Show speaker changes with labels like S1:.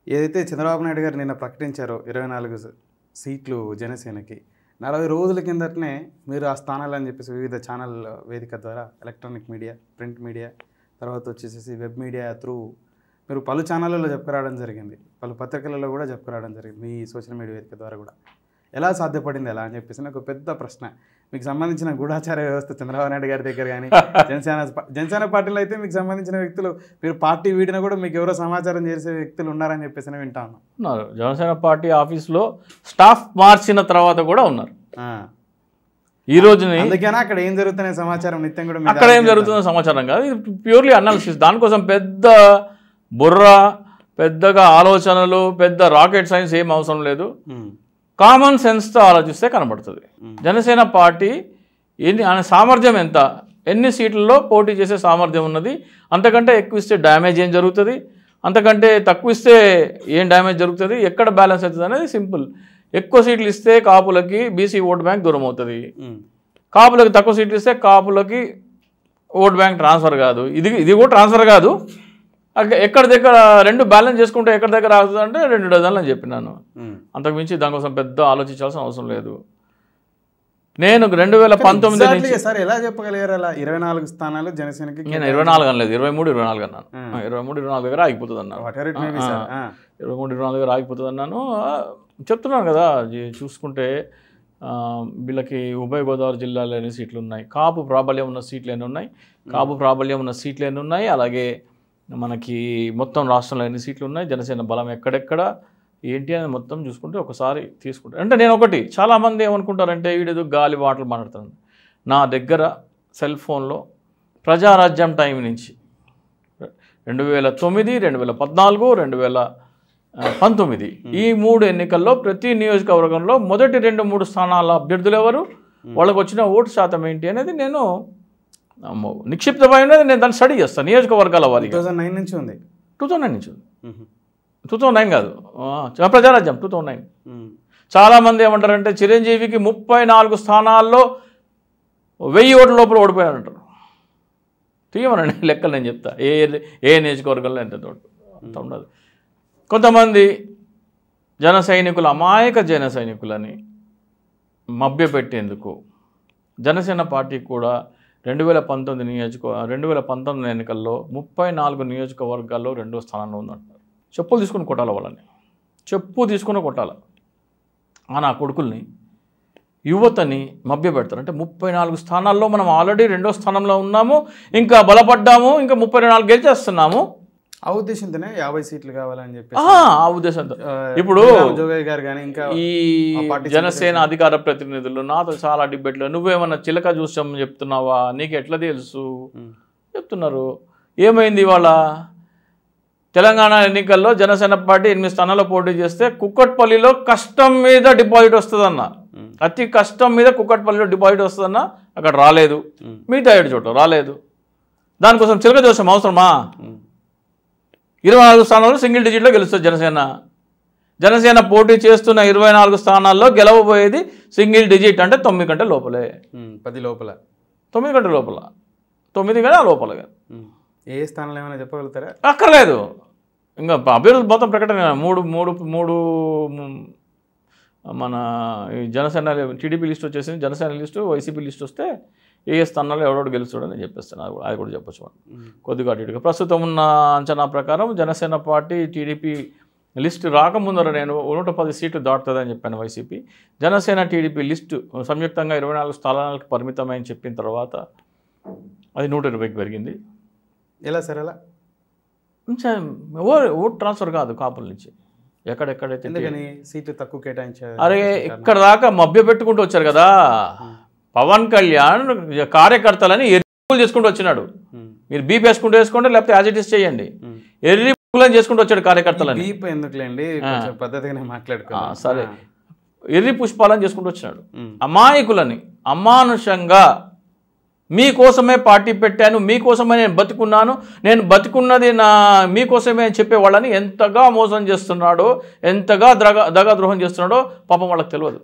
S1: ఏదైతే చంద్రబాబు నాయుడు గారు నిన్న ప్రకటించారో 24 సీట్లు జనసేనకి 40 రోజుల కిందటనే మీరు ఆ స్థానాలని చెప్పేసి వివిధ ఛానల్ వేదిక ద్వారా ఎలక్ట్రానిక్ మీడియా, ప్రింట్ మీడియా, తర్వాత వచ్చేసేసి వెబ్ మీడియా త్రూ మీరు పలు ఛానళ్ళలో చెప్పుకురావడం జరిగింది, పలు పత్రికలలో కూడా చెప్పుకురావడం జరిగింది, మీ సోషల్ మీడియా వేదిక ద్వారా కూడా. ఎలా సాధ్యపడింది ఎలా అని చెప్పేసి నాకు పెద్ద ప్రశ్న. మీకు సంబంధించిన గూఢాచార వ్యవస్థ చంద్రబాబు నాయుడు గారి దగ్గర కానీ జనసేన పార్టీలో అయితే మీకు సంబంధించిన వ్యక్తులు మీరు పార్టీ వీడిన కూడా మీకు ఎవరో సమాచారం చేసే వ్యక్తులు ఉన్నారని చెప్పేసి వింటా
S2: ఉన్నారు. జనసేన పార్టీ ఆఫీస్లో స్టాఫ్ మార్చిన తర్వాత కూడా ఉన్నారు. ఈ రోజుని
S1: అందుకేనా అక్కడ ఏం జరుగుతున్న సమాచారం నిత్యం కూడా
S2: అక్కడ ఏం జరుగుతుందో సమాచారం కాదు, ఇది ప్యూర్లీ అనాలిసిస్. దానికోసం పెద్ద బుర్ర, పెద్దగా ఆలోచనలు, పెద్ద రాకెట్ సైన్స్ ఏం అవసరం లేదు. కామన్ సెన్స్తో ఆలోచిస్తే కనబడుతుంది. జనసేన పార్టీ ఆయన సామర్థ్యం ఎంత, ఎన్ని సీట్లలో పోటీ చేసే సామర్థ్యం ఉన్నది, అంతకంటే ఎక్కువ ఇస్తే డ్యామేజ్ ఏం జరుగుతుంది, అంతకంటే తక్కువ ఇస్తే ఏం డ్యామేజ్ జరుగుతుంది, ఎక్కడ బ్యాలెన్స్ అవుతుంది అనేది సింపుల్. ఎక్కువ సీట్లు ఇస్తే కాపులకి బీసీ ఓట్ బ్యాంక్ దూరం అవుతుంది, కాపులకి తక్కువ సీట్లు ఇస్తే కాపులకి ఓట్ బ్యాంక్ ట్రాన్స్ఫర్ కాదు, ఇది కూడా ట్రాన్స్ఫర్ కాదు. ఎక్కడ దగ్గర రెండు బ్యాలెన్స్ చేసుకుంటే ఎక్కడ దగ్గర అవుతుంది అంటే 2 డజన్లు అని చెప్పినాను. అంతకుమించి దానికోసం పెద్ద ఆలోచించాల్సిన అవసరం లేదు. నేను 2019
S1: ఎలా చెప్పగలిగారు అలా 24 స్థానాలు జనసేనకి?
S2: నేను 24 అనలేదు, 23-24 అన్నాను. 23-24 దగ్గర ఆగిపోతుంది అన్నాను. 23-24 దగ్గర ఆగిపోతుంది అన్నాను. చెప్తున్నాను కదా, చూసుకుంటే వీళ్ళకి ఉభయ గోదావరి జిల్లాలో ఎన్ని సీట్లు ఉన్నాయి, కాపు ప్రాబల్యం ఉన్న సీట్లు ఎన్ని ఉన్నాయి, కాపు ప్రాబల్యం ఉన్న సీట్లు ఎన్ని ఉన్నాయి, అలాగే మనకి మొత్తం రాష్ట్రంలో ఎన్ని సీట్లు ఉన్నాయి, జనసేన బలం ఎక్కడెక్కడ ఏంటి అని మొత్తం చూసుకుంటే ఒకసారి తీసుకుంటే అంటే నేను ఒకటి, చాలామంది ఏమనుకుంటారంటే వీడేదో గాలి వాటలు మాట్లాడుతాను. నా దగ్గర సెల్ ఫోన్లో ప్రజారాజ్యం టైం నుంచి 2009, 2014, 2019 ఈ 3 ఎన్నికల్లో ప్రతి నియోజకవర్గంలో మొదటి 2-3 స్థానాల అభ్యర్థులు ఎవరు, వాళ్ళకు వచ్చిన ఓటు శాతం ఏంటి అనేది నేను నిక్షిప్తమై ఉన్నది. నేను దాన్ని స్టడీ చేస్తాను నియోజకవర్గాల వారికి.
S1: 2009 నుంచి ఉంది.
S2: 2009 నుంచి ఉంది. 2009 కాదు, ప్రజారాజ్యం 2009. చాలామంది ఏమంటారంటే చిరంజీవికి 34 స్థానాల్లో 1000 ఓట్ల లోపల ఓడిపోయారంటారు. తీయమనండి లెక్కలు, నేను చెప్తా ఏ నియోజకవర్గంలో ఎంత అంత ఉండదు. కొంతమంది జన సైనికులు, అమాయక జన సైనికులని మభ్యపెట్టేందుకు జనసేన పార్టీ కూడా 2019 ఎన్నికల్లో 34 నియోజకవర్గాల్లో 2వ స్థానంలో ఉందంటారు. చెప్పులు తీసుకుని కొట్టాలి వాళ్ళని, చెప్పు తీసుకుని కొట్టాలి. నా కొడుకుల్ని, యువతని మభ్యపెడతారు. అంటే 34 స్థానాల్లో మనం ఆల్రెడీ 2వ స్థానంలో ఉన్నాము, ఇంకా బలపడ్డాము, ఇంకా 34 గెలిచేస్తున్నాము.
S1: ఆ ఉద్దేశంతోనే 50 సీట్లు కావాలని చెప్పి
S2: ఆ ఉద్దేశంతో ఇప్పుడు ఈ జనసేన అధికార ప్రతినిధులు నాతో చాలా డిబేట్లు, నువ్వేమన్నా చిలక చూసాం చెప్తున్నావా, నీకు ఎట్లా తెలుసు చెప్తున్నారు. ఏమైంది ఇవాళ తెలంగాణ ఎన్నికల్లో జనసేన పార్టీ 8 స్థానాల్లో పోటీ చేస్తే కుక్కట్పల్లిలో కష్టం మీద డిపాజిట్ వస్తుందన్న, అతి కష్టం మీద కుక్కట్పల్లిలో డిపాజిట్ వస్తుందన్న, అక్కడ రాలేదు. మిగతా 7 చోట్ల రాలేదు. దానికోసం చిలక చూసాం అవసరమా? 24 స్థానాల్లో సింగిల్ డిజిట్లో గెలుస్తుంది జనసేన పోటీ చేస్తున్న 24 స్థానాల్లో గెలవబోయేది సింగిల్ డిజిట్, అంటే 9 కంటే లోపలే,
S1: 10 లోపల,
S2: 9 కంటే లోపల, 9 కానీ ఆ లోపల కాదు.
S1: ఏ స్థానంలో ఏమైనా చెప్పగలుగుతారా?
S2: అక్కర్లేదు, ఇంకా అభ్యర్థులు మొత్తం ప్రకటన. మూడు మన జనసేన టీడీపీ లిస్ట్ వచ్చేసింది, జనసేన లిస్టు, వైసీపీ లిస్ట్ వస్తే ఏ స్థానాల్లో ఎవడోడు గెలుస్తాడని నేను చెప్పేస్తాను. అది కూడా చెప్పచ్చు మనం కొద్దిగా అటు ఇటుగా. ప్రస్తుతం ఉన్న అంచనా ప్రకారం జనసేన పార్టీ టీడీపీ లిస్టు రాకముందర నేను 110 సీట్లు దాటుతుందని చెప్పాను వైసీపీ. జనసేన టీడీపీ లిస్టు సంయుక్తంగా 24 స్థానాలకు పరిమితమని చెప్పిన తర్వాత అది 120కి పెరిగింది.
S1: ఎలా సార్? ఎలా
S2: ఓట్ ట్రాన్స్ఫర్ కాదు, కాపుల నుంచి ఎక్కడెక్కడైతే
S1: సీట్లు తక్కువ కేటాయించారు.
S2: అరే ఇక్కడ దాకా మభ్య పెట్టుకుంటూ వచ్చారు కదా. పవన్ కళ్యాణ్ కార్యకర్తలని ఎర్రి చేసుకుంటూ వచ్చినాడు. మీరు బీప్ వేసుకుంటూ వేసుకోండి, లేకపోతే యాజిటీస్ చేయండి. ఎర్రి పువ్వులని చేసుకుంటూ వచ్చాడు కార్యకర్తలని.
S1: ఎందుకులేండి, పద్ధతిగానే మాట్లాడుకో.
S2: సరే, ఎర్రి పుష్పాలని చేసుకుంటూ వచ్చినాడు. అమాయకులని అమానుషంగా మీకోసమే పార్టీ పెట్టాను, మీకోసమే నేను బతికున్నాను, నేను బతికున్నది మీకోసమే అని చెప్పేవాళ్ళని ఎంతగా మోసం చేస్తున్నాడో, ఎంతగా దగా ద్రోహం చేస్తున్నాడో పాపం వాళ్ళకి తెలియదు.